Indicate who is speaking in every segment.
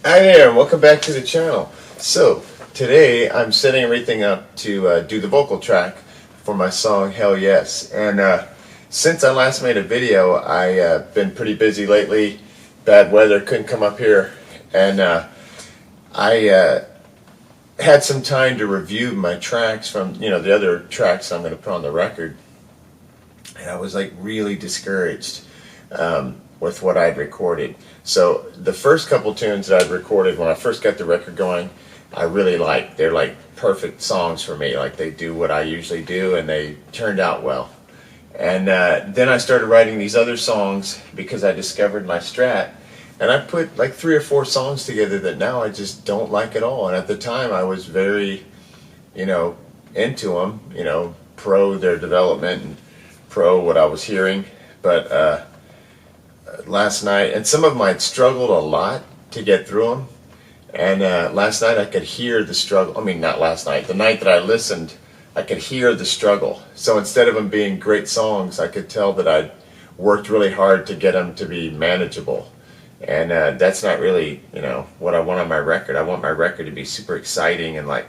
Speaker 1: Hi there, and welcome back to the channel. So, today I'm setting everything up to do the vocal track for my song Hell Yes. And since I last made a video, I've been pretty busy lately. Bad weather, couldn't come up here. And I had some time to review my tracks from, the other tracks I'm going to put on the record. And I was like really discouraged with what I'd recorded. So the first couple tunes that I'd recorded when I first got the record going, I really liked. They're like perfect songs for me. Like they do what I usually do, and they turned out well. And then I started writing these other songs because I discovered my Strat, and I put like 3 or 4 songs together that now I just don't like at all. And at the time I was very, into them, pro their development and pro what I was hearing. But last night, and some of them I'd struggled a lot to get through them, and last night I could hear the struggle. I mean, not last night, the night that I listened, I could hear the struggle. So instead of them being great songs, I could tell that I'd worked really hard to get them to be manageable. And that's not really, what I want on my record. I want my record to be super exciting, and like,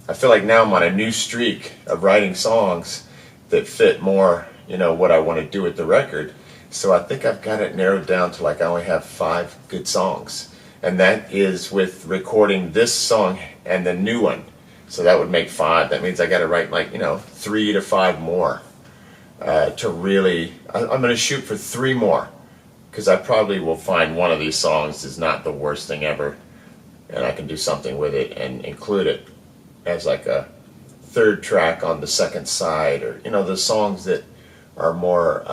Speaker 1: I feel like now I'm on a new streak of writing songs that fit more, what I want to do with the record. So I think I've got it narrowed down to like I only have 5 good songs. And that is with recording this song and the new one. So that would make 5. That means I got to write like, 3 to 5 more to really, I'm going to shoot for 3 more. Because I probably will find one of these songs is not the worst thing ever. And I can do something with it and include it as like a 3rd track on the 2nd side. Or, the songs that are more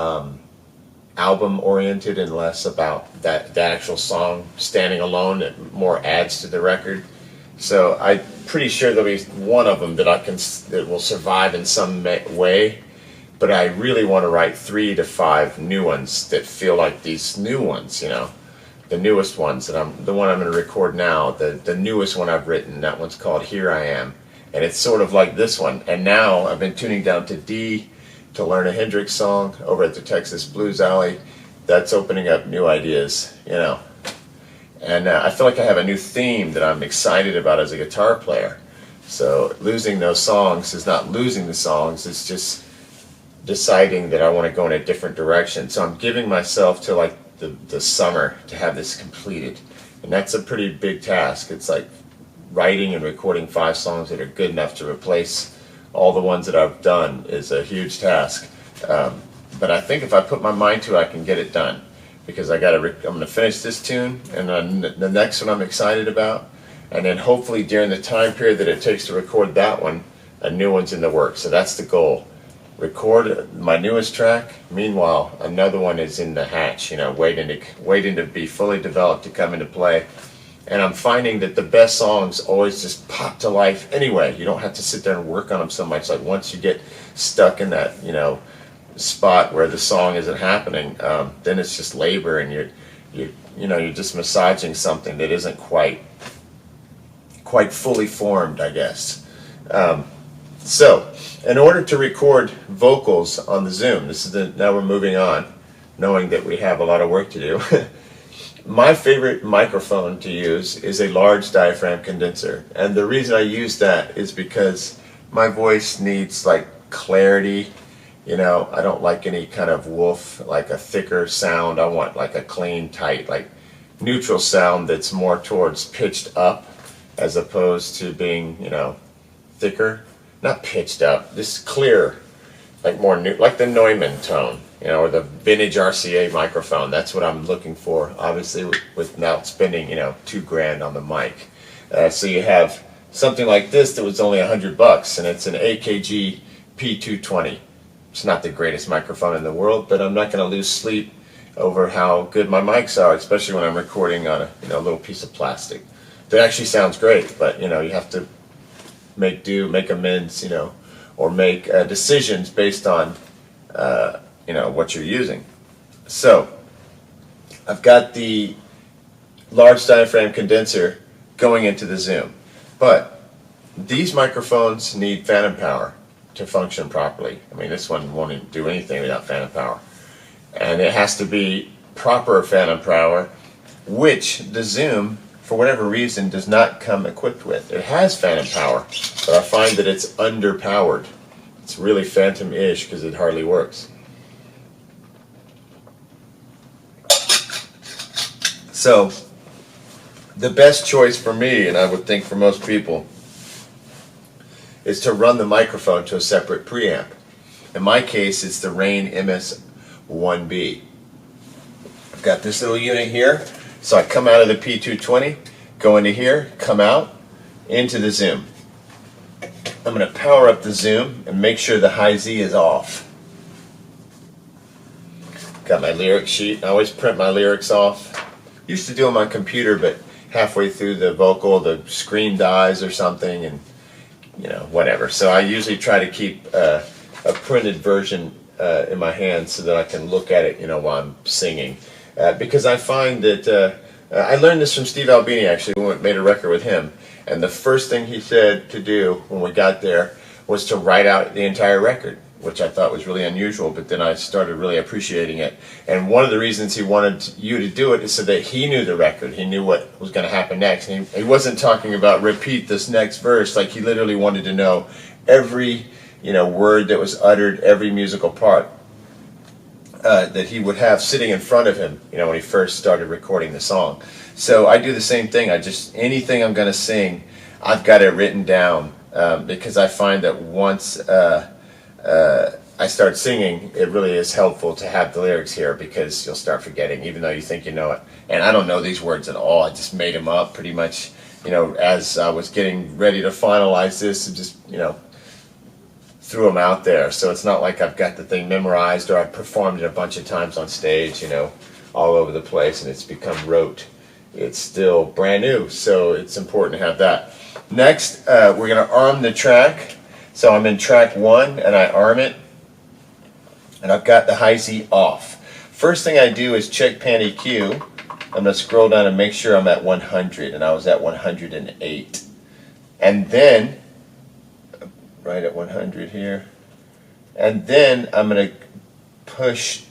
Speaker 1: album oriented and less about the actual song standing alone. It more adds to the record. So I'm pretty sure there'll be one of them that will survive in some way. But I really want to write 3 to 5 new ones that feel like these new ones, the newest ones. And the one I'm going to record now, the newest one I've written, that one's called Here I Am. And it's sort of like this one. And now I've been tuning down to D to learn a Hendrix song over at the Texas Blues Alley. That's opening up new ideas, And I feel like I have a new theme that I'm excited about as a guitar player. So losing those songs is not losing the songs, it's just deciding that I want to go in a different direction. So I'm giving myself to like the summer to have this completed. And that's a pretty big task. It's like writing and recording 5 songs that are good enough to replace all the ones that I've done is a huge task. But I think if I put my mind to it, I can get it done. Because I'm going to finish this tune, and then the next one I'm excited about. And then hopefully during the time period that it takes to record that one, a new one's in the works. So that's the goal. Record my newest track. Meanwhile, another one is in the hatch, waiting to be fully developed to come into play. And I'm finding that the best songs always just pop to life anyway. You don't have to sit there and work on them so much. Like once you get stuck in that, spot where the song isn't happening, then it's just labor, and you're just massaging something that isn't quite fully formed, I guess. So, in order to record vocals on the Zoom, now we're moving on, knowing that we have a lot of work to do. My favorite microphone to use is a large diaphragm condenser, and the reason I use that is because my voice needs like clarity. I don't like any kind of woof, like a thicker sound. I want like a clean, tight, like neutral sound that's more towards pitched up as opposed to being, thicker. Not pitched up, just clear, like more like the Neumann tone, or the vintage RCA microphone. That's what I'm looking for, obviously, without spending, $2,000 on the mic. So you have something like this that was only $100, and it's an AKG P220. It's not the greatest microphone in the world, but I'm not going to lose sleep over how good my mics are, especially when I'm recording on a little piece of plastic. That actually sounds great, but you have to make amends, or make decisions based on what you're using. So I've got the large diaphragm condenser going into the Zoom, but these microphones need phantom power to function properly. I mean, this one won't do anything without phantom power, and it has to be proper phantom power, which the Zoom for whatever reason, does not come equipped with. It has phantom power, but I find that it's underpowered. It's really phantom-ish because it hardly works. So, the best choice for me, and I would think for most people, is to run the microphone to a separate preamp. In my case, it's the Rane MS-1B. I've got this little unit here, so I come out of the P220, go into here, come out, into the zoom. I'm going to power up the zoom and make sure the high Z is off. Got my lyric sheet. I always print my lyrics off. Used to do them on computer, but halfway through the vocal, the screen dies or something, and you know, whatever. So I usually try to keep a printed version in my hand so that I can look at it, you know, while I'm singing. Because I find that I learned this from Steve Albini, actually, when we made a record with him. And the first thing he said to do when we got there was to write out the entire record, which I thought was really unusual, but then I started really appreciating it. And one of the reasons he wanted you to do it is so that he knew the record. He knew what was going to happen next. And he wasn't talking about repeat this next verse. Like, he literally wanted to know every, you know, word that was uttered, every musical part that he would have sitting in front of him, you know, when he first started recording the song. So I do the same thing. I just, anything I'm going to sing, I've got it written down, because I find that once I start singing, it really is helpful to have the lyrics here, because you'll start forgetting, even though you think you know it. And I don't know these words at all. I just made them up pretty much, you know, as I was getting ready to finalize this, and just, you know, threw them out there. So it's not like I've got the thing memorized, or I've performed it a bunch of times on stage, you know, all over the place, and it's become rote. It's still brand new, so it's important to have that. Next, we're going to arm the track. So I'm in track 1, and I arm it, and I've got the high Z off. First thing I do is check pan EQ. I'm going to scroll down and make sure I'm at 100, and I was at 108. And then, right at 100 here, and then I'm going to push,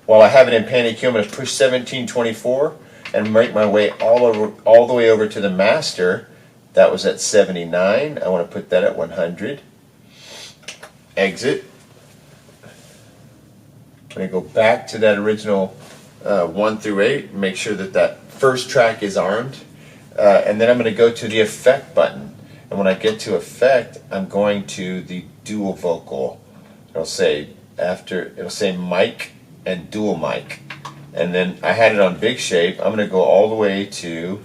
Speaker 1: while I have it in pan EQ, I'm going to push 1724 and make my way all the way over to the master. That was at 79. I want to put that at 100. Exit. I'm going to go back to that original 1 through 8, make sure that that first track is armed, and then I'm going to go to the effect button. And when I get to effect, I'm going to the dual vocal. It'll say mic and dual mic. And then I had it on big shape. I'm going to go all the way to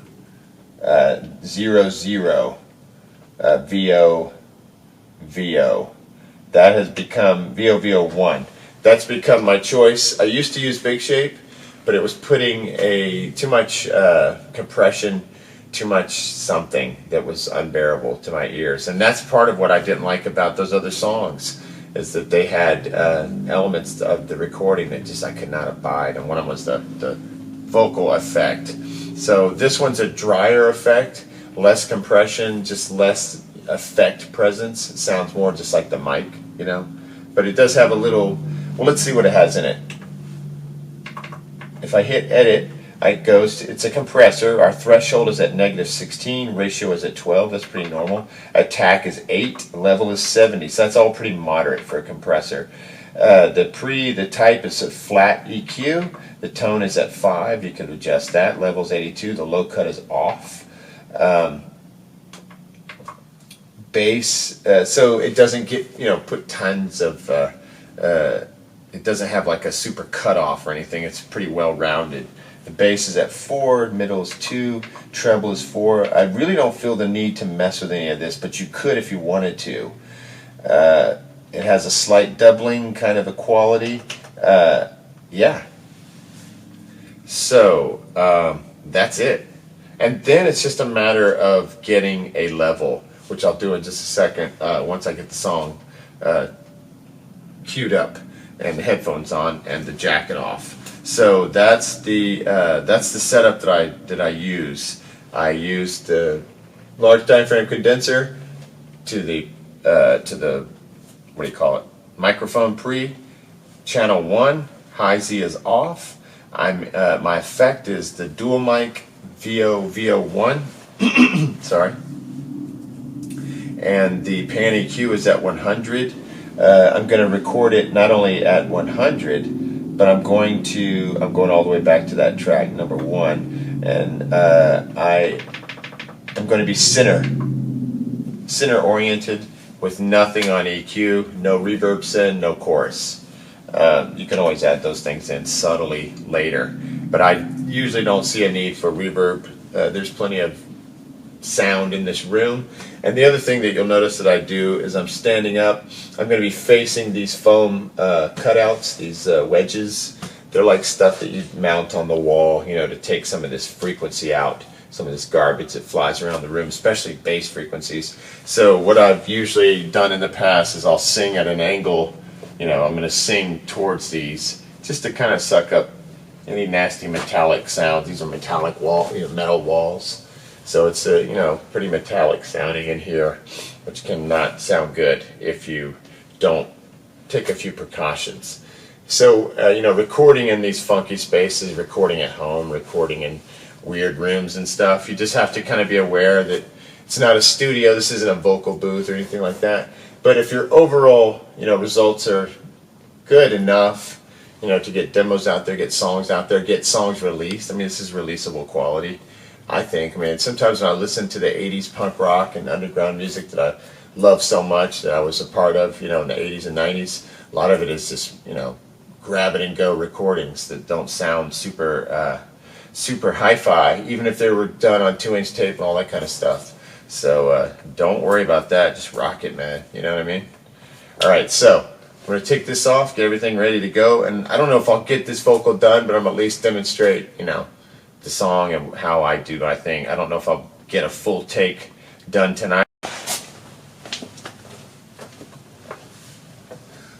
Speaker 1: 0, 0, VO. That has become VO1. That's become my choice. I used to use big shape, but it was putting too much compression, too much something that was unbearable to my ears. And that's part of what I didn't like about those other songs, is that they had elements of the recording that just I could not abide, and one of them was the vocal effect. So this one's a drier effect, less compression, just less effect presence. It sounds more just like the mic, you know. But it does have a little, well, let's see what it has in it. If I hit edit, it goes to, it's a compressor. Our threshold is at -16, ratio is at 12, that's pretty normal. Attack is 8, level is 70, so that's all pretty moderate for a compressor. The type is a flat EQ, the tone is at 5, you can adjust that, level's 82, the low cut is off. Bass, so it doesn't get, you know, put tons of, it doesn't have like a super cutoff or anything, it's pretty well rounded. The bass is at 4, middle is 2, treble is 4. I really don't feel the need to mess with any of this, but you could if you wanted to. It has a slight doubling kind of a quality. Yeah. So, that's it. And then it's just a matter of getting a level, which I'll do in just a second once I get the song queued up and the headphones on and the jacket off. So that's the setup that I use. I use the large diaphragm condenser to the what do you call it, microphone pre, channel 1, high Z is off. My effect is the dual mic VO1, sorry, and the pan EQ is at 100. I'm going to record it not only at 100, but I'm going all the way back to that track number 1, and I'm going to be center oriented with nothing on EQ, no reverb send, no chorus. You can always add those things in subtly later, but I usually don't see a need for reverb. There's plenty of sound in this room. And the other thing that you'll notice that I do is I'm standing up. I'm going to be facing these foam cutouts, these wedges. They're like stuff that you mount on the wall, you know, to take some of this frequency out, some of this garbage that flies around the room, especially bass frequencies. So what I've usually done in the past is I'll sing at an angle. You know, I'm going to sing towards these just to kind of suck up any nasty metallic sounds. These are metallic metal walls. So it's pretty metallic sounding in here, which can not sound good if you don't take a few precautions. So, recording in these funky spaces, recording at home, recording in weird rooms and stuff, you just have to kind of be aware that it's not a studio, this isn't a vocal booth or anything like that. But if your overall, results are good enough, to get demos out there, get songs out there, get songs released, I mean, this is releasable quality. I think. I mean, sometimes when I listen to the 80s punk rock and underground music that I love so much, that I was a part of, in the 80s and 90s, a lot of it is just, grab it and go recordings that don't sound super hi-fi, even if they were done on 2-inch tape and all that kind of stuff. So don't worry about that. Just rock it, man. You know what I mean? All right, so I'm going to take this off, get everything ready to go, and I don't know if I'll get this vocal done, but I'm at least demonstrate, the song and how I do my thing. I don't know if I'll get a full take done tonight.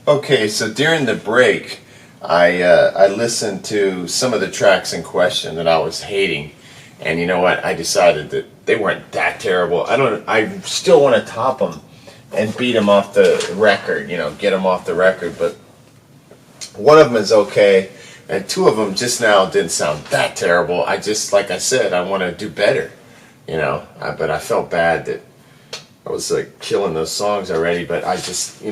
Speaker 1: Okay, so during the break, I listened to some of the tracks in question that I was hating, and you know what? I decided that they weren't that terrible. I still want to top them and beat them off the record, get them off the record, but one of them is okay. And 2 of them just now didn't sound that terrible. Like I said, I want to do better, but I felt bad that I was like killing those songs already, but I just,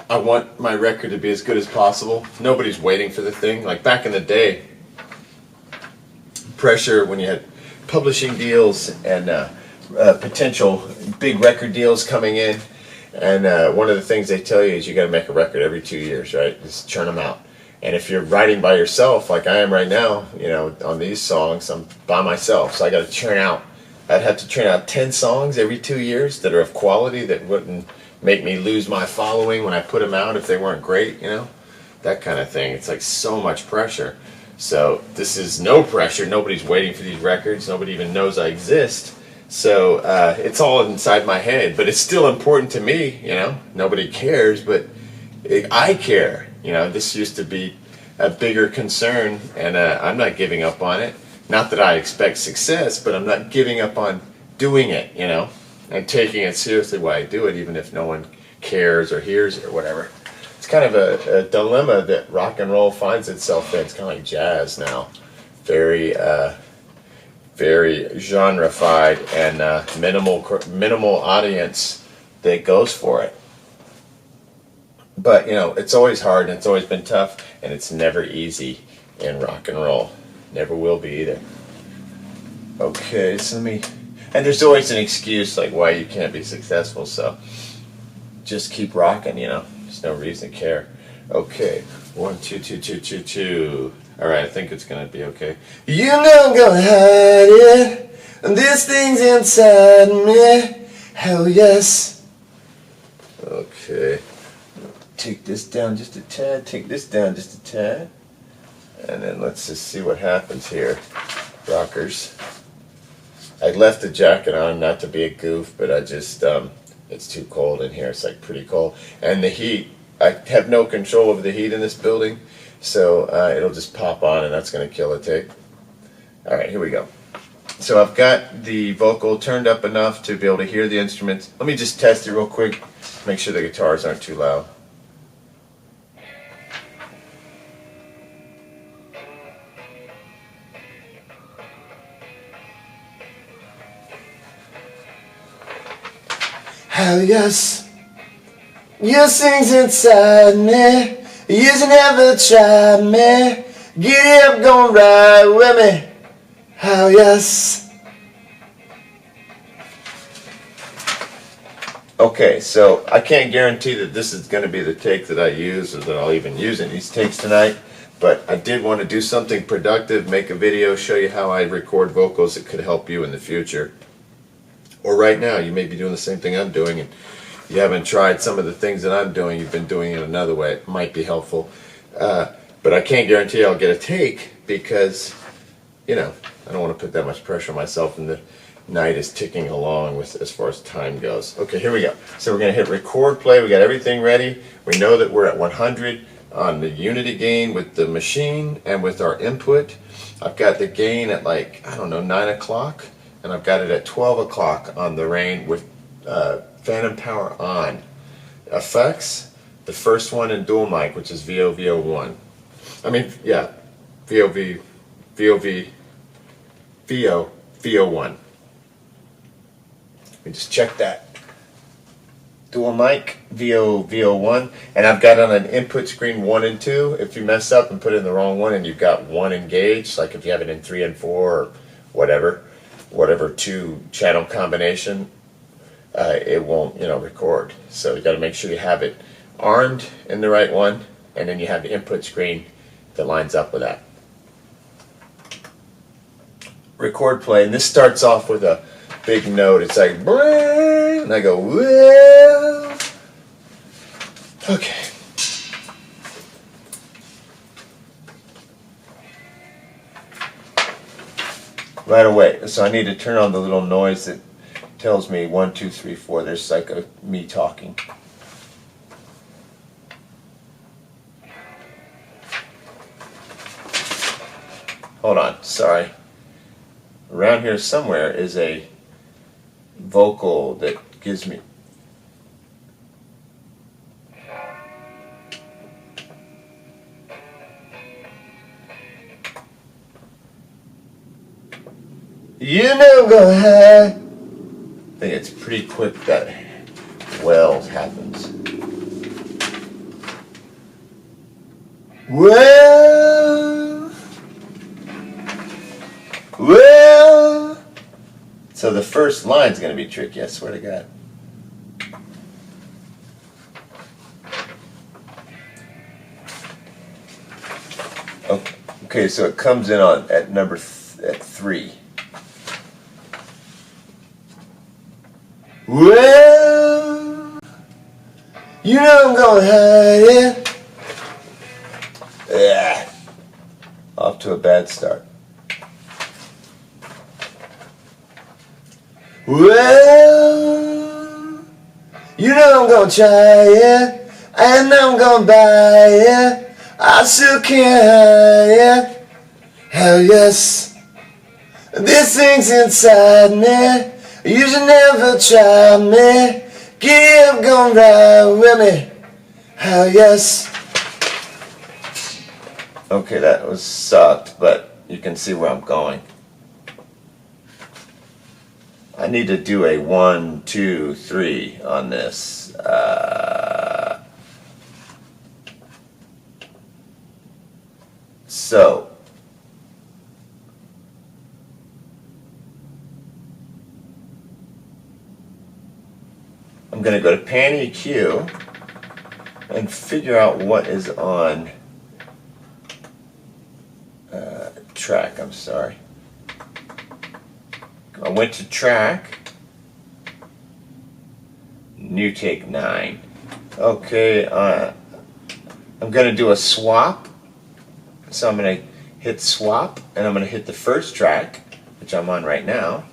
Speaker 1: I want my record to be as good as possible. Nobody's waiting for the thing. Like back in the day, pressure when you had publishing deals and potential big record deals coming in. And one of the things they tell you is you got to make a record every 2 years, right? Just churn them out. And if you're writing by yourself, like I am right now, on these songs, I'm by myself. So I got to churn out. I'd have to churn out 10 songs every 2 years that are of quality that wouldn't make me lose my following when I put them out if they weren't great, that kind of thing. It's like so much pressure. So this is no pressure. Nobody's waiting for these records. Nobody even knows I exist. So it's all inside my head, but it's still important to me, Nobody cares, but I care. This used to be a bigger concern, and I'm not giving up on it. Not that I expect success, but I'm not giving up on doing it, and taking it seriously while I do it, even if no one cares or hears it or whatever. It's kind of a dilemma that rock and roll finds itself in. It's kind of like jazz now. Very genreified and minimal audience that goes for it. But it's always hard and it's always been tough, and it's never easy in rock and roll. Never will be either. Okay, so and there's always an excuse like why you can't be successful, so just keep rocking, There's no reason to care. Okay, 1, 2, 2, 2, 2, 2. Alright, I think it's gonna be okay. You know I'm gonna hide it, and this thing's inside me. Hell yes. Okay. Take this down just a tad, take this down just a tad. And then let's just see what happens here. Rockers. I left the jacket on, not to be a goof, but I just, it's too cold in here. It's like pretty cold. And the heat, I have no control over the heat in this building. So it'll just pop on, and that's going to kill the tape. All right, here we go. So I've got the vocal turned up enough to be able to hear the instruments. Let me just test it real quick, make sure the guitars aren't too loud. Hell yes. You sings inside me. You never try me. Get up, gon' ride with me. Hell yes. Okay, so I can't guarantee that this is going to be the take that I use or that I'll even use in these takes tonight, but I did want to do something productive, make a video, show you how I record vocals that could help you in the future. Or right now, you may be doing the same thing I'm doing and you haven't tried some of the things that I'm doing, you've been doing it another way. It might be helpful. But I can't guarantee I'll get a take because, you know, I don't want to put that much pressure on myself and the night is ticking along with as far as time goes. Okay, here we go. So we're going to hit record play. We got everything ready. We know that we're at 100 on the unity gain with the machine and with our input. I've got the gain at like, I don't know, 9 o'clock. And I've got it at 12 o'clock on the rain with phantom power on. Effects, the first one in dual mic, which is VO1. I mean, yeah, VO1. Let me just check that. Dual mic, VO1, and I've got on an input screen 1 and 2. If you mess up and put in the wrong one and you've got 1 engaged, like if you have it in 3 and 4 or whatever 2 channel combination, it won't, record. So you got to make sure you have it armed in the right one, and then you have the input screen that lines up with that. Record play, and this starts off with a big note. It's like, and I go, well. Okay. Right away. So I need to turn on the little noise that tells me 1, 2, 3, 4. There's like me talking. Hold on, sorry. Around here somewhere is a vocal that gives me. You know, go ahead. I think it's pretty quick that wells happens. Well. So the first line's going to be tricky, I swear to God. Okay, so it comes in on at number at 3. Well, you know I'm gonna hide it. Yeah. Off to a bad start. Well, you know I'm gonna try it, and I'm gonna buy it. I still can't hide it. Hell yes, this thing's inside me. You should never try me. Get up, gon' ride with me. Hell yes. Okay, that was sucked, but you can see where I'm going. I need to do a 1, 2, 3 on this. So I'm going to go to Pan EQ and figure out what is on track. I'm sorry. I went to track, new take 9. Okay, I'm going to do a swap. So I'm going to hit swap, and I'm going to hit the first track, which I'm on right now.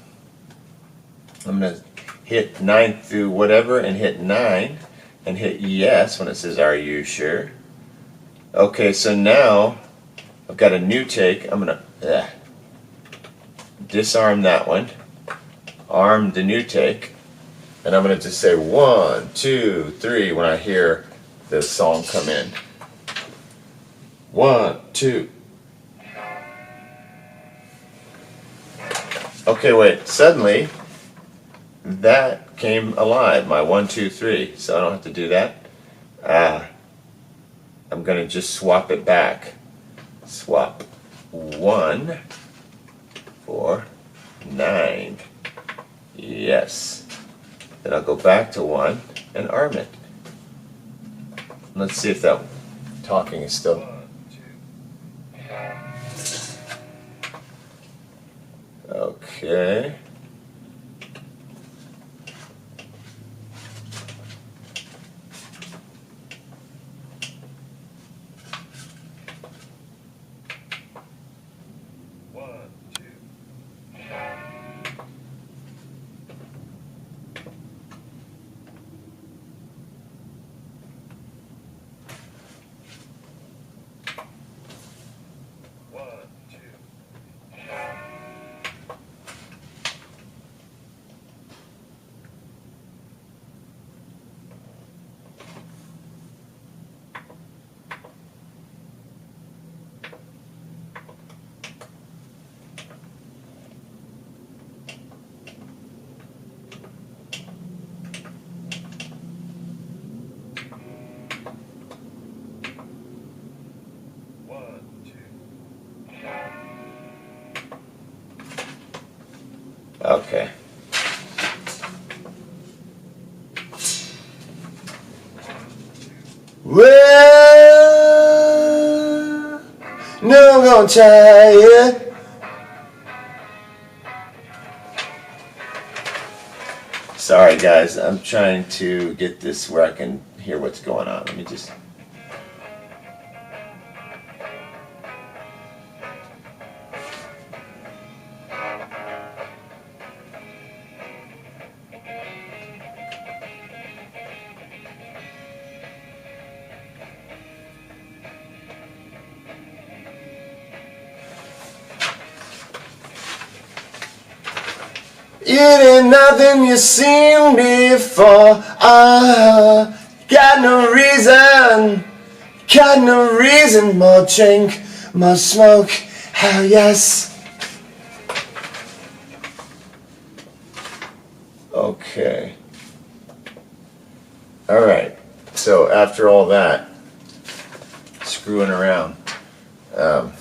Speaker 1: I'm going to hit 9 through whatever and hit 9 and hit yes when it says are you sure. Okay, so now I've got a new take. I'm going to disarm that one, arm the new take, and I'm going to just say 1, 2, 3 when I hear the song come in. 1, 2. Okay, wait, suddenly that came alive, my 1, 2, 3. So I don't have to do that. I'm going to just swap it back. Swap 1 for 9. Yes. Then I'll go back to 1 and arm it. Let's see if that talking is still. Okay. Okay. Well, no, I'm gonna try it. Sorry, guys. I'm trying to get this where I can hear what's going on. Let me just. It ain't nothing you've seen before. Got no reason. More drink, more smoke. Hell yes. Okay. All right. So after all that screwing around, I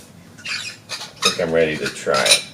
Speaker 1: think I'm ready to try it.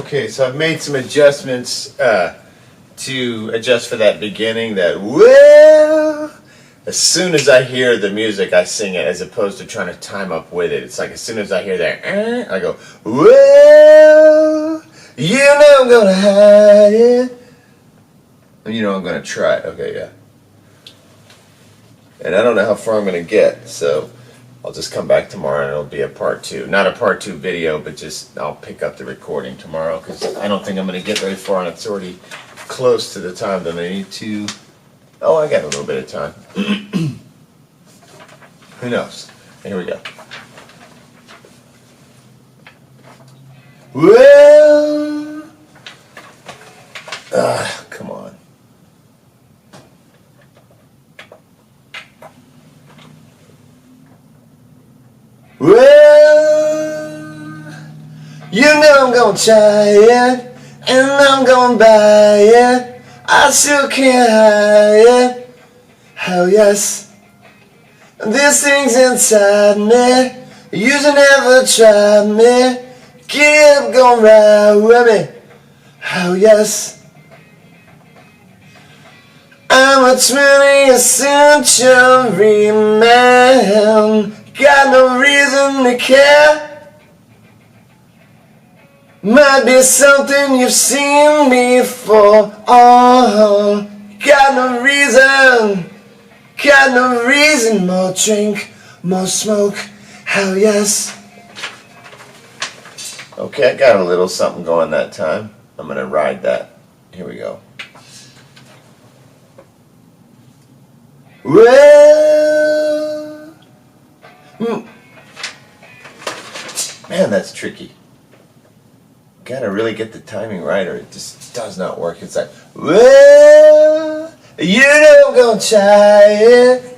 Speaker 1: Okay, so I've made some adjustments to adjust for that beginning, that well. As soon as I hear the music, I sing it, as opposed to trying to time up with it. It's like as soon as I hear that, I go, well, you know I'm gonna hide it. And you know I'm gonna try it. Okay, yeah. And I don't know how far I'm gonna get, so I'll just come back tomorrow and it'll be a part 2. Not a part 2 video, but just I'll pick up the recording tomorrow, because I don't think I'm gonna get very far, and it's already close to the time that I need to. Oh, I got a little bit of time. Who knows? Here we go. Well, come on. Well, you know I'm gonna try it, and I'm gonna buy it. I still can't hide it. Oh yes, these things inside me, you should never try me. Keep going right with me. Oh yes, I'm a 20th century man. Got no reason to care. Might be something you've seen before. Oh, got no reason. More drink, more smoke. Hell yes. Okay, I got a little something going that time. I'm gonna ride that. Here we go. Well, man, that's tricky. Gotta really get the timing right, or it just does not work. It's like, well, you know I'm gonna try it.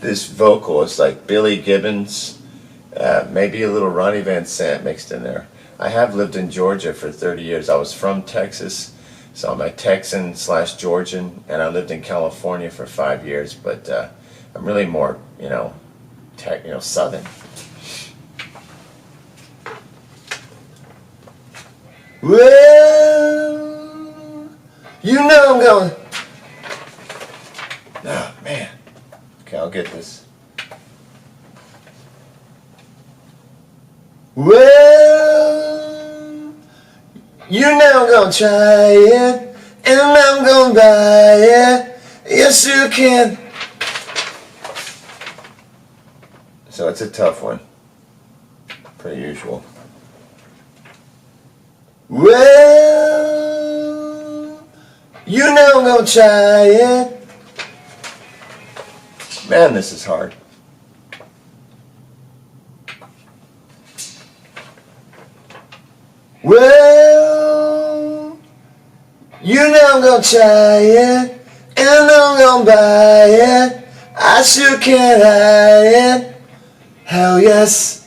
Speaker 1: This vocal is like Billy Gibbons, maybe a little Ronnie Van Sant mixed in there. I have lived in Georgia for 30 years. I was from Texas, so I'm a Texan/Georgian, and I lived in California for 5 years. But I'm really more, Southern. Well, you know I'm going. Oh, man. Okay, I'll get this. Well, you know I'm gonna try it, and I'm gonna buy it. Yes, you can. So it's a tough one, per usual. Well, you know I'm gonna try it. Man, this is hard. Well, you know I'm gonna try it, and I'm gonna buy it. I sure can't hide it. Hell yes,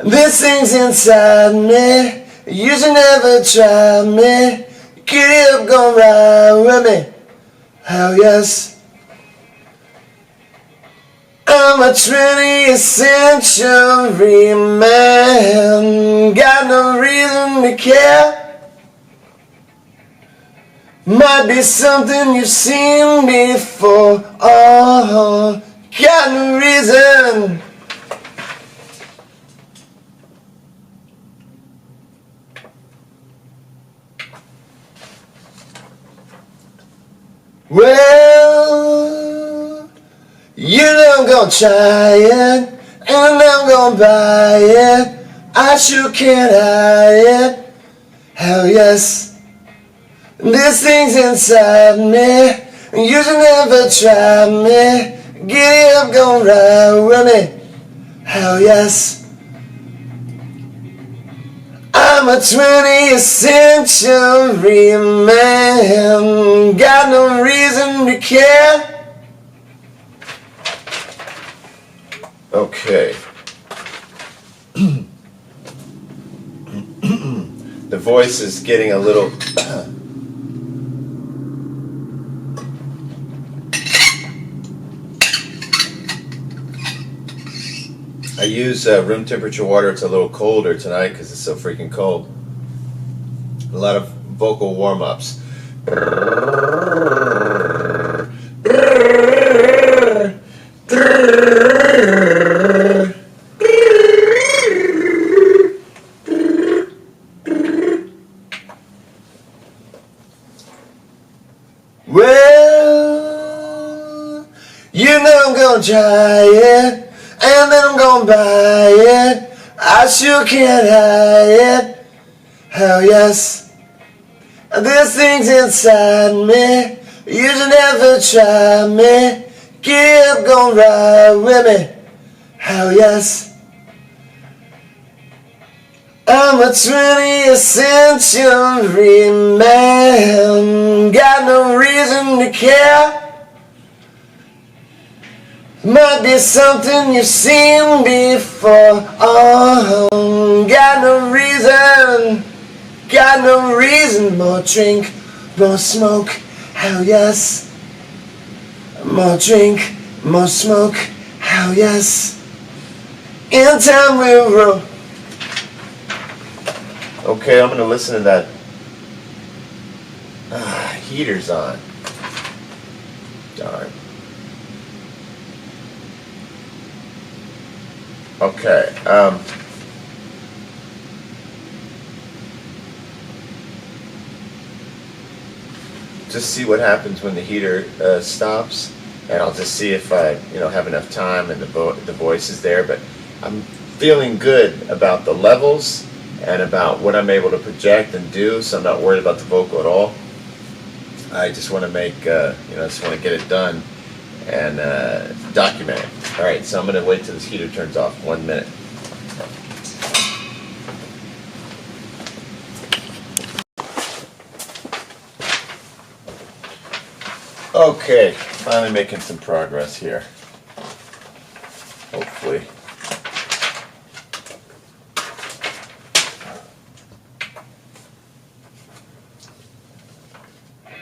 Speaker 1: this thing's inside me. You should never try me. Keep going right with me. Hell yes, I'm a 20th century man. Got no reason to care. Might be something you've seen before. Oh, got no reason. Well, you know I'm gonna try it, and I'm gonna buy it. I sure can't hide it. Hell yes, this thing's inside me. You should never try me. Get up, go ride with me. Hell yes, I'm a 20th century man. Got no reason to care. Okay. The voice is getting a little I use room temperature water. It's a little colder tonight because it's so freaking cold. A lot of vocal warm-ups. Well, you know I'm gonna try it, and then I'm gonna buy it. I sure can't hide it. Hell yes. This thing's inside me. You should never try me. Keep gon' ride with me. Hell yes. I'm a 20th century man. Got no reason to care. Might be something you've seen before. Got no reason. Got no reason. More drink, more smoke. Hell yes. More drink, more smoke. Hell yes. In time we'll roll. Okay, I'm gonna listen to that. Heater's on. Darn. Okay. Just see what happens when the heater stops, and I'll just see if I, have enough time and the voice is there. But I'm feeling good about the levels and about what I'm able to project and do, so I'm not worried about the vocal at all. I just want to make, just want to get it done and document it. All right, so I'm going to wait till this heater turns off. 1 minute. Okay, finally making some progress here. Hopefully.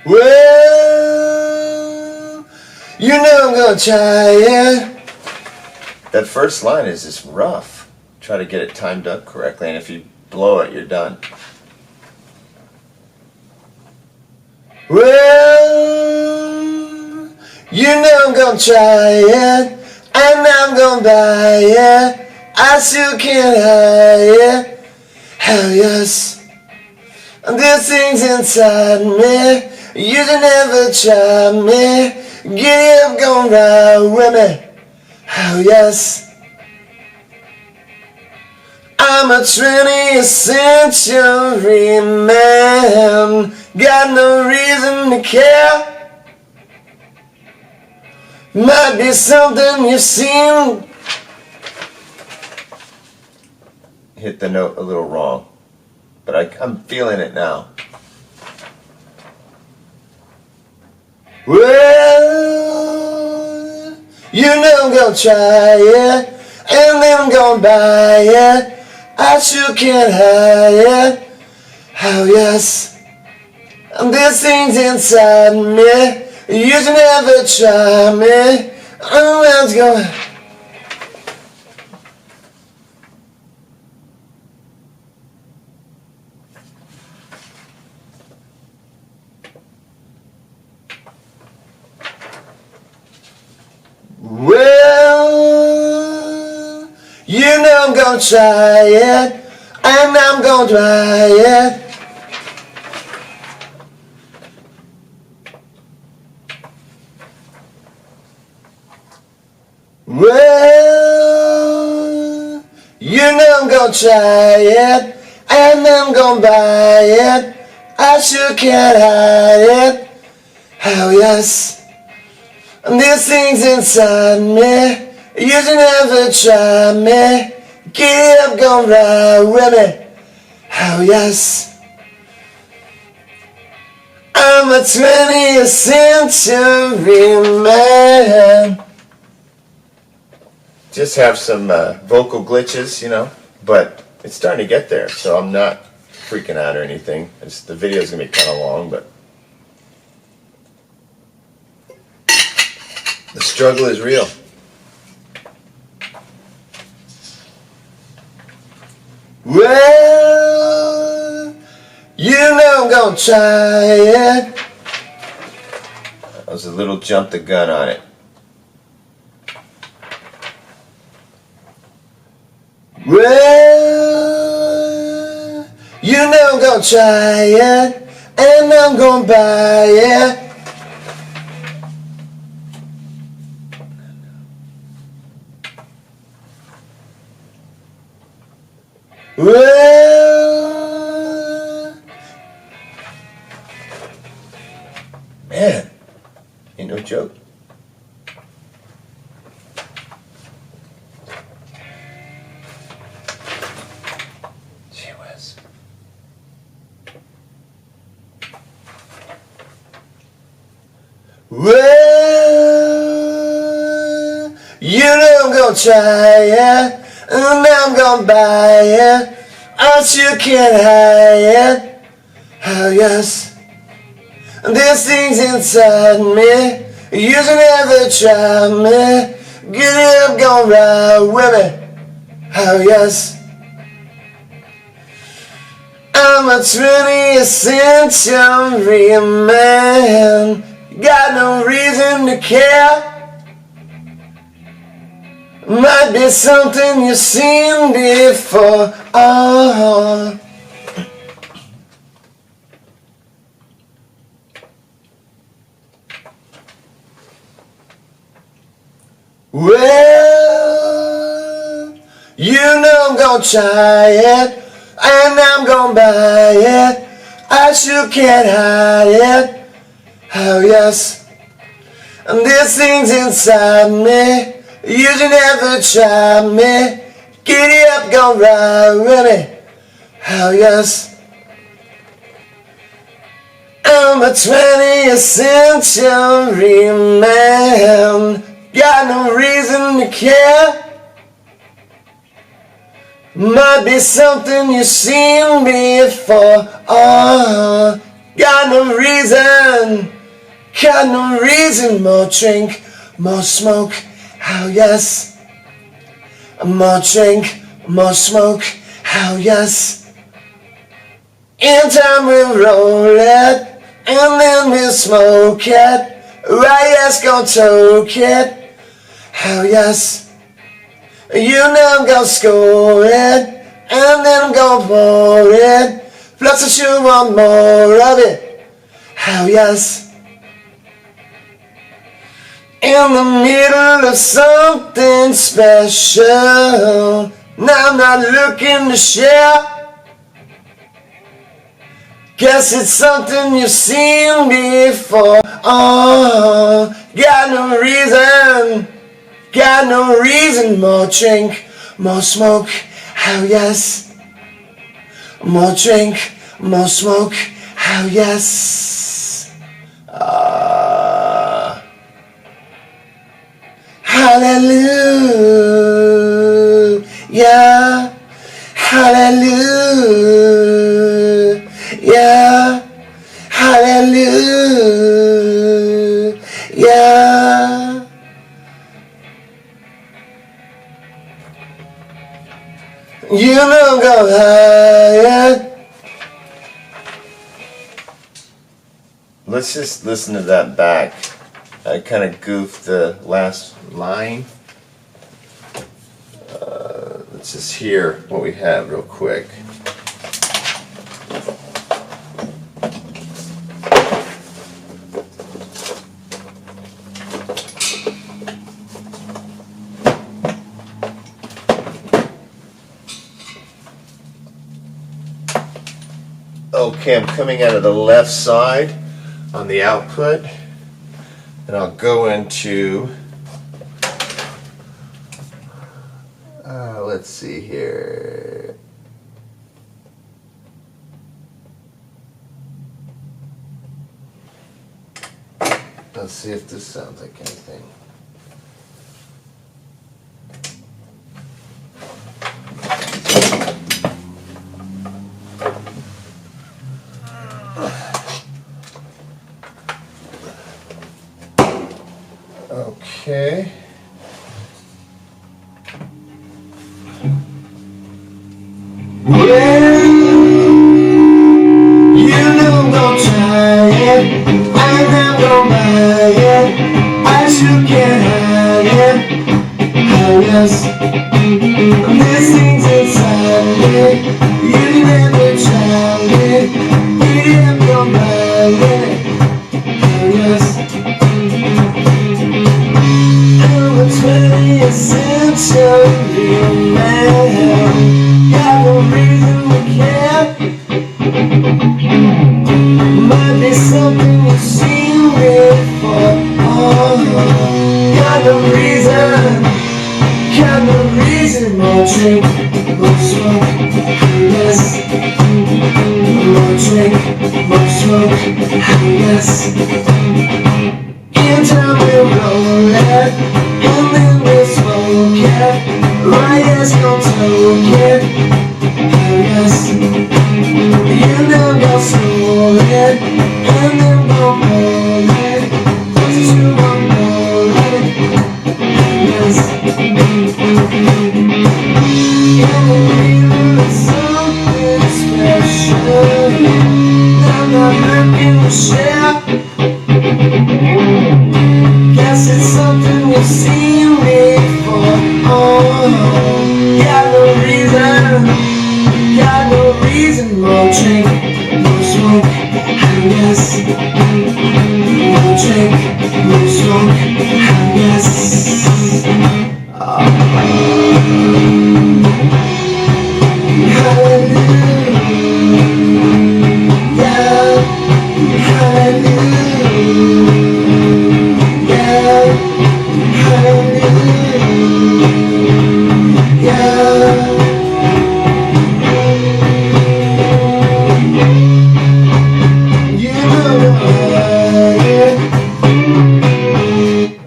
Speaker 1: Well, you know I'm gonna try it. That first line is just rough. Try to get it timed up correctly, and if you blow it, you're done. Well, you know I'm gonna try it, and I'm gonna buy it. I still can't hide it. Hell yes. This thing's inside me. You should never try me. Get up, gon' ride with me. Hell yes. I'm a 20th century man. Got no reason to care. Might be something you've seen. Hit the note a little wrong, but I'm feeling it now. Well, you know I'm gonna try it, and then I'm gonna buy it. I sure can't hide it. Hell yes. This thing's inside me. You should never try me. Oh, let's go. Well, you know I'm gonna try it, and I'm gonna try it. Well, you know I'm gonna try it, and I'm gonna buy it. I sure can't hide it. Hell yes. This thing's inside me. You should never try me. Get up, gon' ride with me. Hell yes. I'm a 20th century man. Just have some vocal glitches, but it's starting to get there, so I'm not freaking out or anything. The video's gonna be kind of long, but the struggle is real. Well, you know I'm gonna try it. That was a little jump the gun on it. Well, you know I'm gonna try it, and I'm gonna buy it. Well, man, ain't no joke. Gee whiz. Well, you know I'm gonna try it, and I'm gonna buy it. I sure can't hide it. Oh yes, this thing's inside me. You should never try me. Get up, go ride with me. Oh yes, I'm a 20th century man. Got no reason to care. Might be something you've seen before. Oh. Well, you know I'm gonna try it, and I'm gonna buy it. I sure can't hide it. Oh yes, and this thing's inside me. You should never try me. Giddy up, go ride with me. Oh yes, I'm a 20th century man. Got no reason to care. Might be something you've seen before. Oh, got no reason. Got no reason. More drink, more smoke. Oh yes. More drink, more smoke. Oh yes. In time we'll roll it, and then we'll smoke it. Right, yes, gon' toke it. Oh yes. You know I'm gonna score it, and then I'm gonna pour it. Plus I sure want more of it. Oh yes. In the middle of something special. Now I'm not looking to share. Guess it's something you've seen before. Oh, got no reason. Got no reason. More drink, more smoke. Oh yes. More drink, more smoke. Oh yes. Hallelujah. Hallelujah. Hallelujah. You know I'm going higher. Let's just listen to that back. I kind of goofed the last line. Let's just hear what we have real quick. Okay, I'm coming out of the left side on the output, and I'll go into, let's see here. Let's see if this sounds like anything. Okay.
Speaker 2: sure can't hide it. Oh yes, this thing's inside me. You never tried it. You didn't come by it. Oh yes, I'm a 20th century man. Got no reason to care. Might be something you've seen before. Got no reason. Got no reason. More drink, more smoke. Yes. More drink, more smoke. Yes. In time we'll roll it, and then we'll smoke it. Right as no token. Yes. You know go slow it, and then go roll it. Close to one roll it. Yes. And the river is something special. I'm not looking to share. Guess it's something we've seen before. Got no reason. Got no reason. More drink, more smoke. Yes. More drink, more smoke. Yes.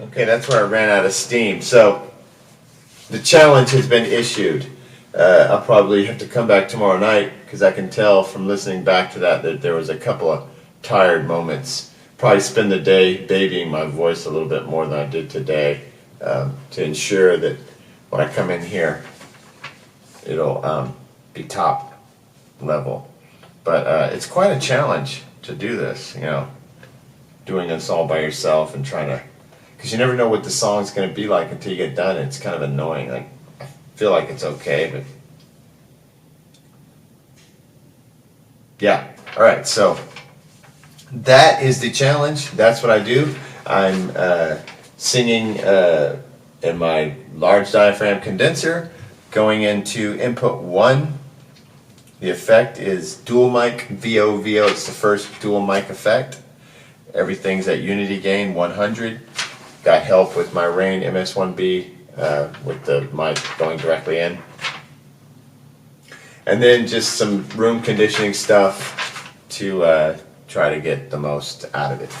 Speaker 1: Okay, that's where I ran out of steam. So the challenge has been issued. I'll probably have to come back tomorrow night because I can tell from listening back to that there was a couple of tired moments. Probably spend the day babying my voice a little bit more than I did today to ensure that when I come in here it'll be top level. But it's quite a challenge to do this, you know, doing this all by yourself and trying to, because you never know what the song's going to be like until you get done. It's kind of annoying. Like, I feel like it's okay, but yeah. All right, so that is the challenge. That's what I do. I'm singing in my large diaphragm condenser, going into input 1. The effect is dual mic VO. It's the first dual mic effect. Everything's at unity gain 100. Got help with my Rane MS1B with the mic going directly in. And then just some room conditioning stuff to try to get the most out of it.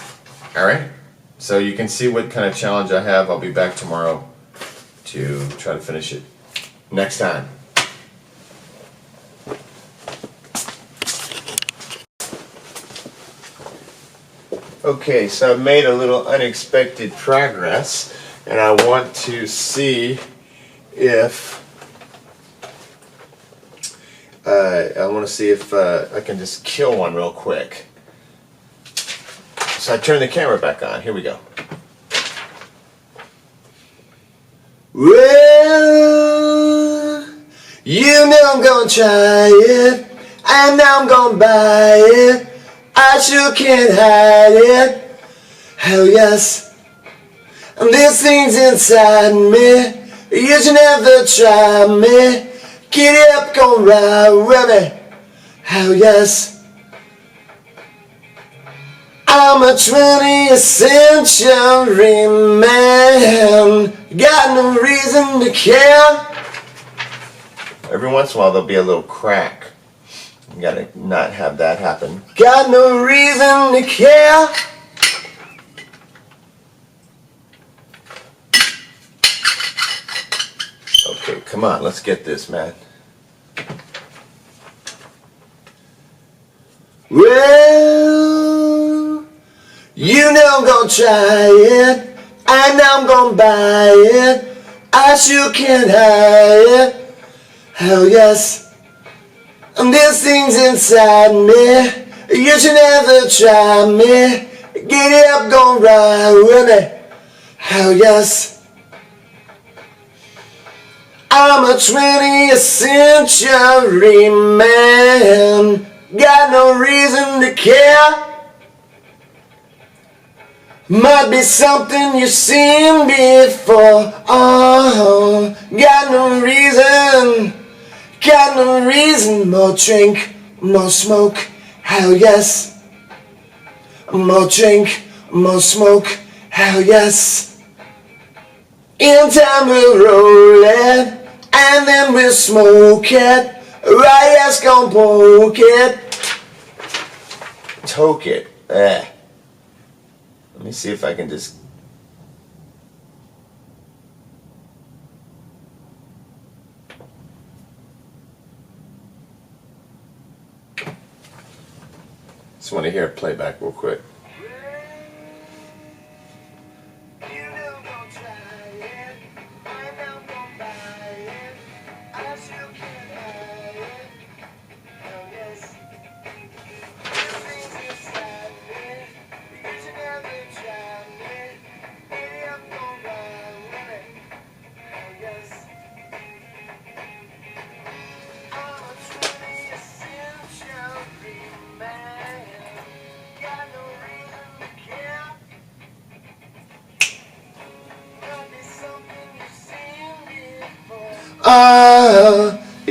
Speaker 1: Alright, so you can see what kind of challenge I have. I'll be back tomorrow to try to finish it next time. Okay, so I've made a little unexpected progress, and I want to see if I can just kill one real quick. So I turn the camera back on. Here we go. Well, you know I'm gonna try it, and I'm gonna buy it. I sure can't hide it. Hell yes. And this thing's inside me. You should never try me. Get up, gon' ride with me. Hell yes. I'm a 20th century man. Got no reason to care. Every once in a while there'll be a little crack. You gotta not have that happen. Got no reason to care. Okay, come on, let's get this, man. Well, you know I'm gonna try it, and I'm gonna buy it. I sure can't hide it. Hell yes. And this thing's inside me. You should never try me. Get up, gon' ride with me.
Speaker 2: hell yes. I'm a 20th century man, got no reason to care. Might be something you've seen before. Oh, got no reason. More drink, more smoke, hell yes. More drink, more smoke, hell yes. In time we'll roll it, and then we'll smoke it. Right ass gon' poke it.
Speaker 1: Toke it. Let me see if I can just... Just want to hear it play back real quick.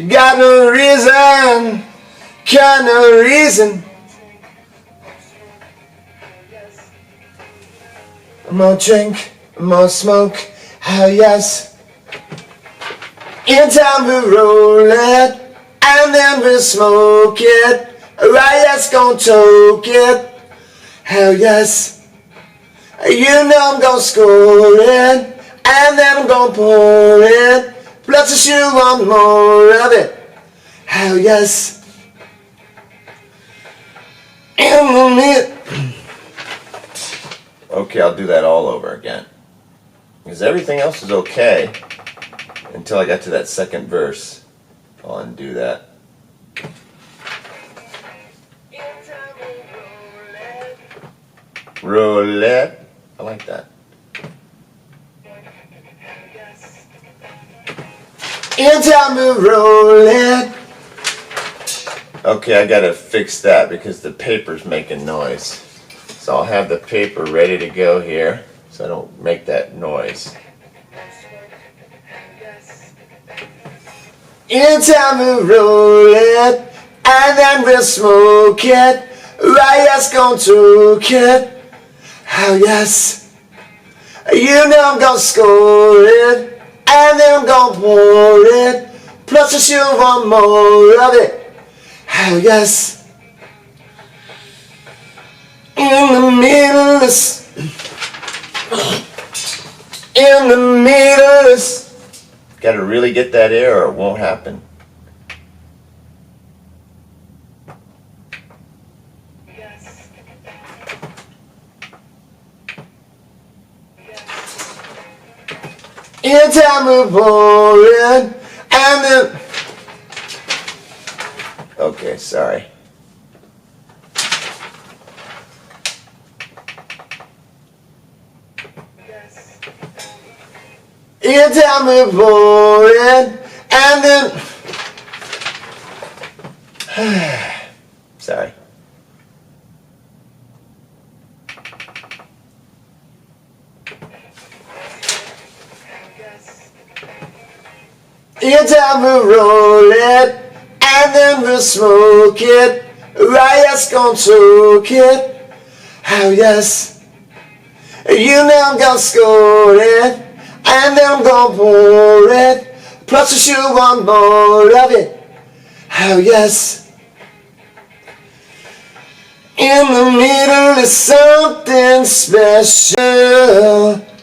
Speaker 2: Got no reason, got no reason. More drink, more smoke, hell yes. In time we roll it, and then we smoke it. Right, yes, gon' toke it, hell yes. You know I'm gon' score it, and then I'm gon' pour it. Plus you want more of it, hell yes. In the mid.
Speaker 1: Okay, I'll do that all over again. Because everything else is okay until I got to that second verse. I'll undo that. Roulette. I like that.
Speaker 2: In time we roll it.
Speaker 1: Okay, I gotta fix that because the paper's making noise. So I'll have the paper ready to go here so I don't make that noise.
Speaker 2: In time we roll it, and then we'll smoke it. Right, yes, gon' toke it, hell yes. You know I'm gon' score it, and then I'm gon' pour it. Plus you want more of it, hell yes. In the middle is,
Speaker 1: Gotta really get that air or it won't happen.
Speaker 2: in time we pour it, and then.
Speaker 1: Okay, sorry.
Speaker 2: In time we pour it, and then.
Speaker 1: Sorry.
Speaker 2: In time we roll it, and then we'll smoke it. Right, yes, gon' toke it, hell yes. You know I'm gon' score it, and then I'm gon' pour it. Plus you want more of it, hell yes. In the middle is something special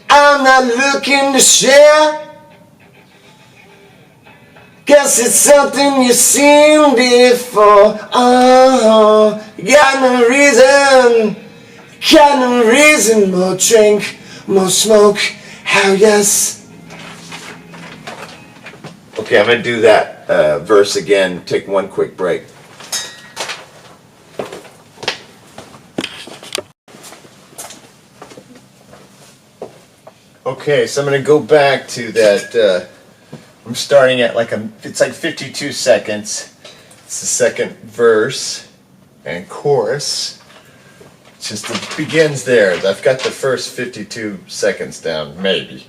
Speaker 2: I'm not looking to share. Guess it's something you've seen before. Oh, got no reason. More drink, more smoke, hell yes.
Speaker 1: Okay, I'm gonna do that verse again. Take one quick break. Okay, so I'm going to go back to that. I'm starting at it's like 52 seconds. It's the second verse and chorus. It begins there. I've got the first 52 seconds down, maybe.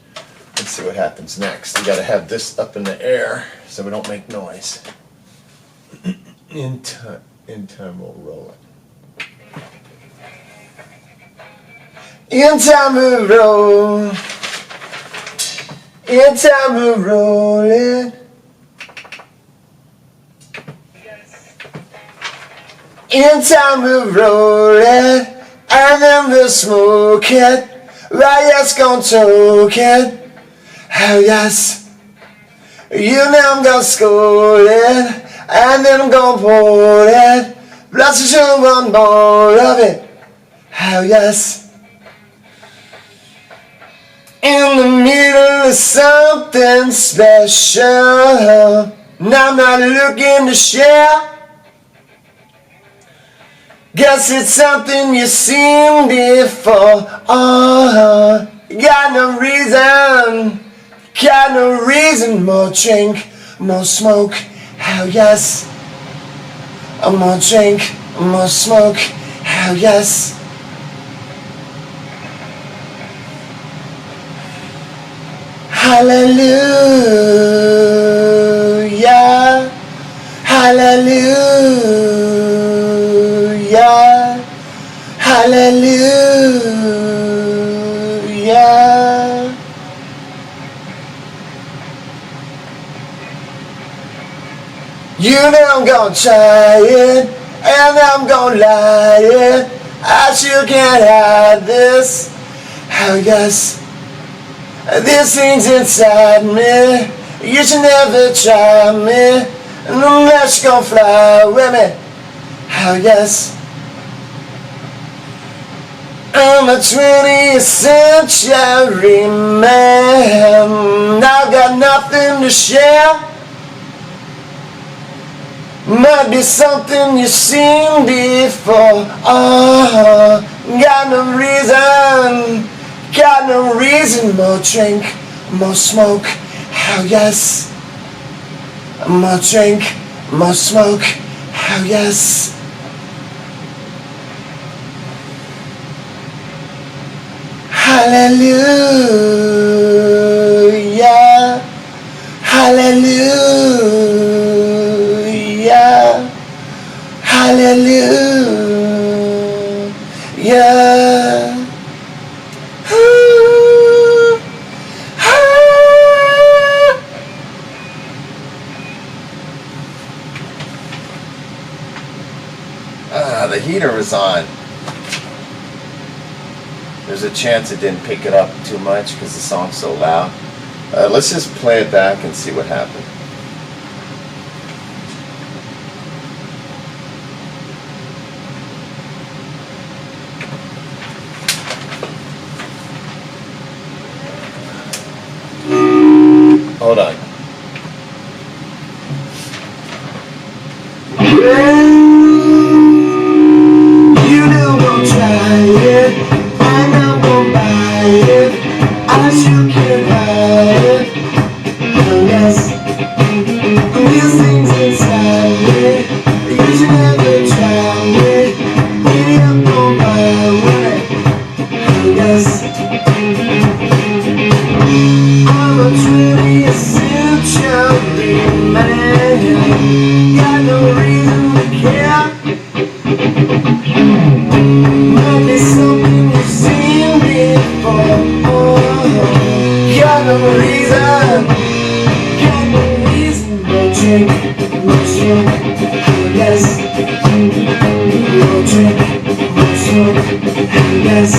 Speaker 1: Let's see what happens next. We got to have this up in the air so we don't make noise. In time we'll roll it. In time we'll roll. In time we'll roll it. In time we'll roll it. And then we'll smoke it. Right, yes, gonna toke it. Oh yes. You know I'm gonna score it. And then I'm gonna pour it. Plus you should want more of it. Oh yes. In the middle of something special. Now I'm not looking to share. Guess it's something you've seen before. Got no reason. More drink, more smoke. Oh yes. More drink, more smoke. Oh yes. Hallelujah. Hallelujah. Hallelujah. You know I'm gonna try it, and I'm gonna lie it. I sure can't hide this. Oh yes. These things inside me, you should never try me. No match gon' fly with me. Oh yes. I'm a 20th century man. I've got nothing to share. Might be something you've seen before. Got no reason. More drink, more smoke. Oh yes. More drink, more smoke. Oh yes. Hallelujah. Hallelujah. Hallelujah. The heater was on. There's a chance it didn't pick it up too much because the song's so loud. Let's just play it back and see what happened. Hold on. You know I'm trying it, and I'm gonna buy it. I sure can't hide it. Oh yes, these things inside me, you should never try it. Maybe I'm gonna buy it. Oh yes, I'm a 20th century man. Got no reason to care. Might be something you've seen before. Got no reason. More drink, more smoke. Oh yes. More drink, more smoke. Oh yes.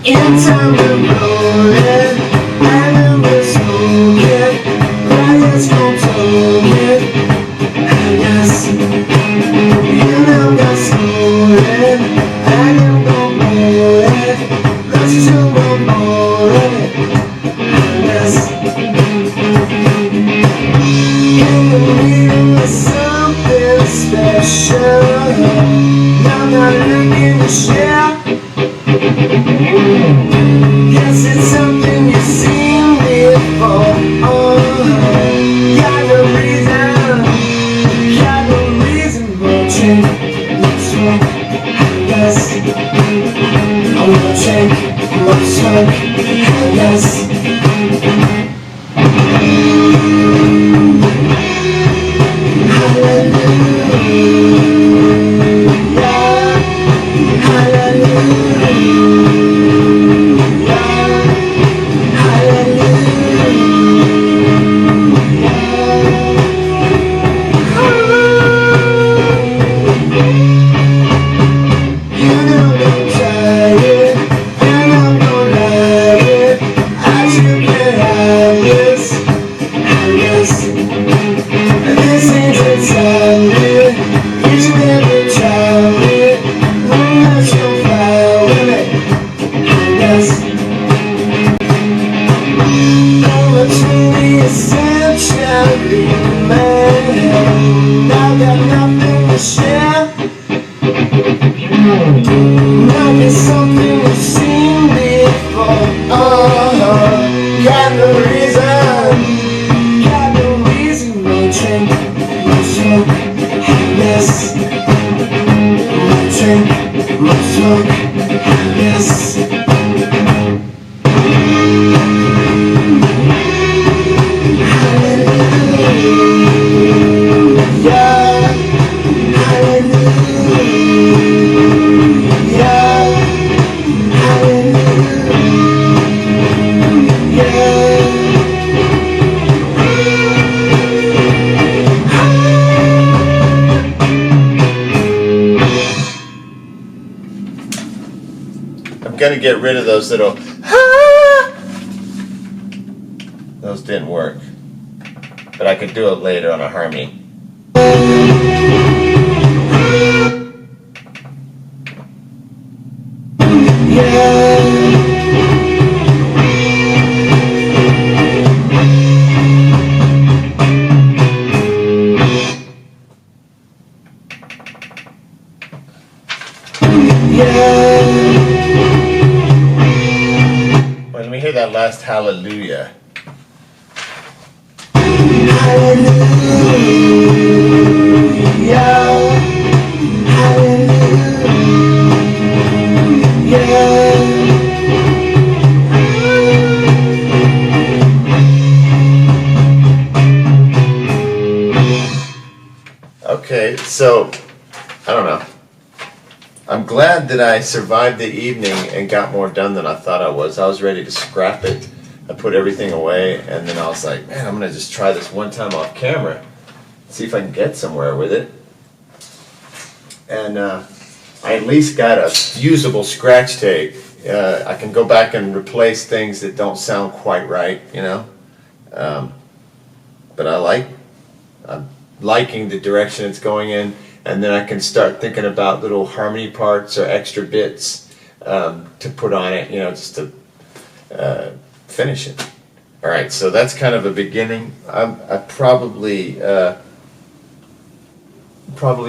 Speaker 1: In time we're rolling, and then we're smoking. Riots gon' toke it. Oh yes. You know I'm smoking, and I'm gon' roll it. Let's just do one more of it. Oh yes. In the middle of something special. Now I'm not looking to share. Yes, it's
Speaker 2: share. Might be something we've seen before. Got no reason. Got no reason. No drink, no smoke, happiness. No drink, no smoke, happiness.
Speaker 1: I'm gonna get rid of those little those didn't work, but I could do it later on a harmony. Well, let me hear that last hallelujah. Okay, so I don't know. I'm glad that I survived the evening and got more done than I thought I was. I was ready to scrap it. I put everything away, and then I was like, man, I'm gonna just try this one time off camera, see if I can get somewhere with it. And I at least got a usable scratch tape. I can go back and replace things that don't sound quite right, you know. But I'm liking the direction it's going in, and then I can start thinking about little harmony parts or extra bits to put on it, you know, just to finish it. All right, so that's kind of a beginning. I probably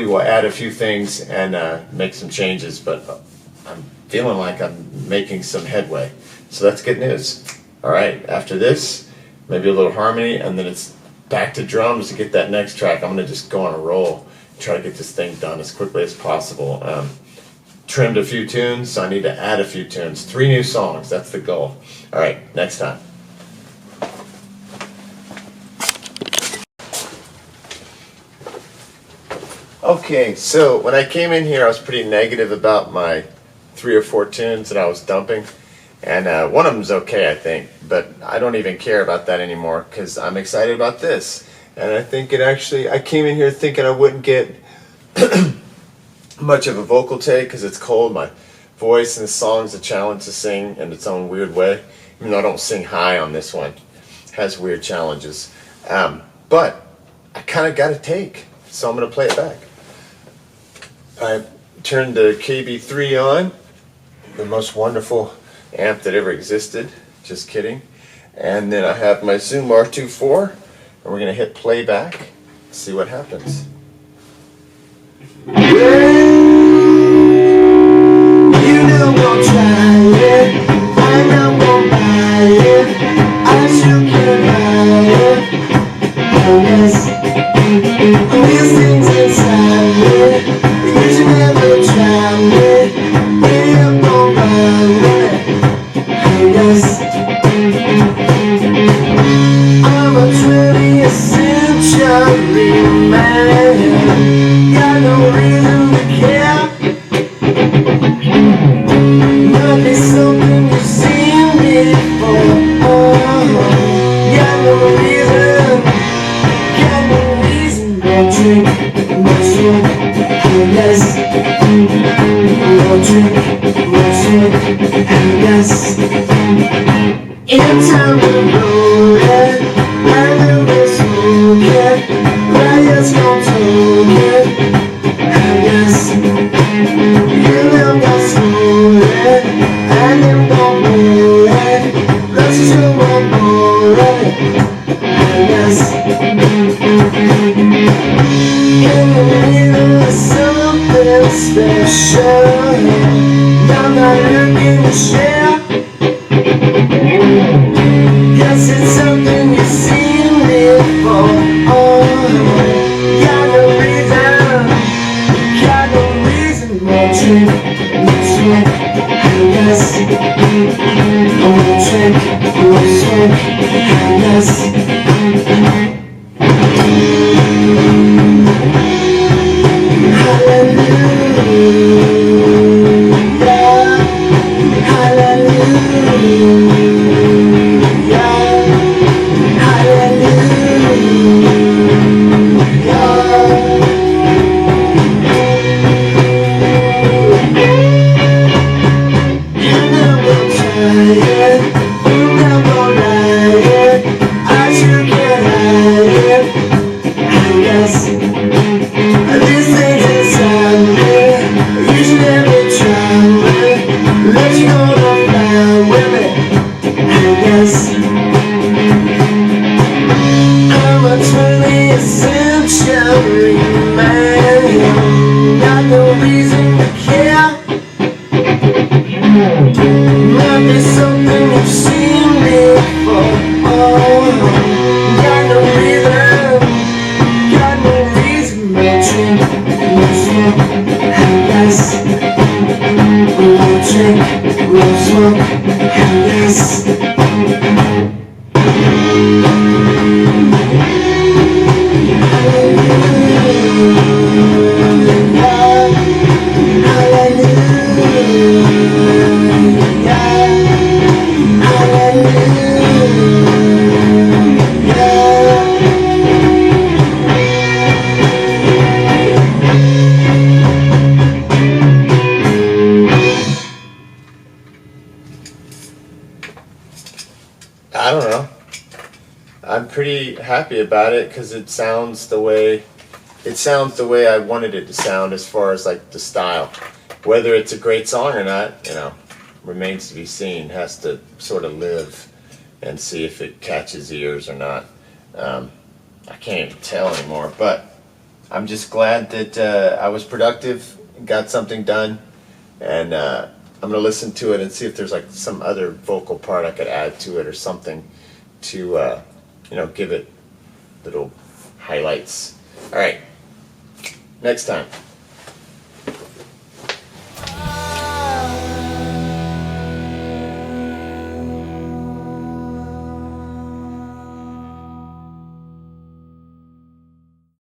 Speaker 1: will add a few things and make some changes, but I'm feeling like I'm making some headway. So that's good news. All right, after this, maybe a little harmony, and then it's back to drums to get that next track. I'm gonna just go on a roll, try to get this thing done as quickly as possible. Trimmed a few tunes, so I need to add a few tunes. 3 new songs, that's the goal. All right, next time. Okay, so when I came in here, I was pretty negative about my 3 or 4 tunes that I was dumping. And one of them's okay, I think, but I don't even care about that anymore because I'm excited about this. And I think I came in here thinking I wouldn't get much of a vocal take because it's cold. My voice in the song's a challenge to sing in its own weird way. Even though I don't sing high on this one, it has weird challenges. But I kind of got a take, so I'm going to play it back. I turned the KB3 on, the most wonderful amp that ever existed. Just kidding. And then I have my Zoom R24, and we're going to hit playback, see what happens.
Speaker 2: You know I'll try it, I know I'll buy it, I sure can buy it. Yes, these things inside it, you should never try it, they don't go by it. Yes, I'm a 20th century man, got no reason to care. Might be something you've seen before. Got no reason, got no reason. No drink, no smoke, happiness. No drink, no smoke, happiness. In time we roll it, I know we're smoking, liars don't talk it, happiness. You know what's rolling, and you won't roll it, let's do one more happiness. In the middle of special. I'm not looking to share. Guess it's something you've seen before. Got no reason, got no reason. More drink, more smoke, I guess. More drink, more smoke, I guess. I'm a 20th century man. Got no reason to care. Might be something you've seen before. Got no reason, got no reason. No drink, no smoke, I guess. No drink, no smoke, I guess.
Speaker 1: I don't know. I'm pretty happy about it because it sounds the way I wanted it to sound as far as like the style. Whether it's a great song or not, remains to be seen. Has to sort of live and see if it catches ears or not. I can't even tell anymore, but I'm just glad that I was productive, got something done, and I'm gonna listen to it and see if there's like some other vocal part I could add to it or something to give it little highlights. All right, next time.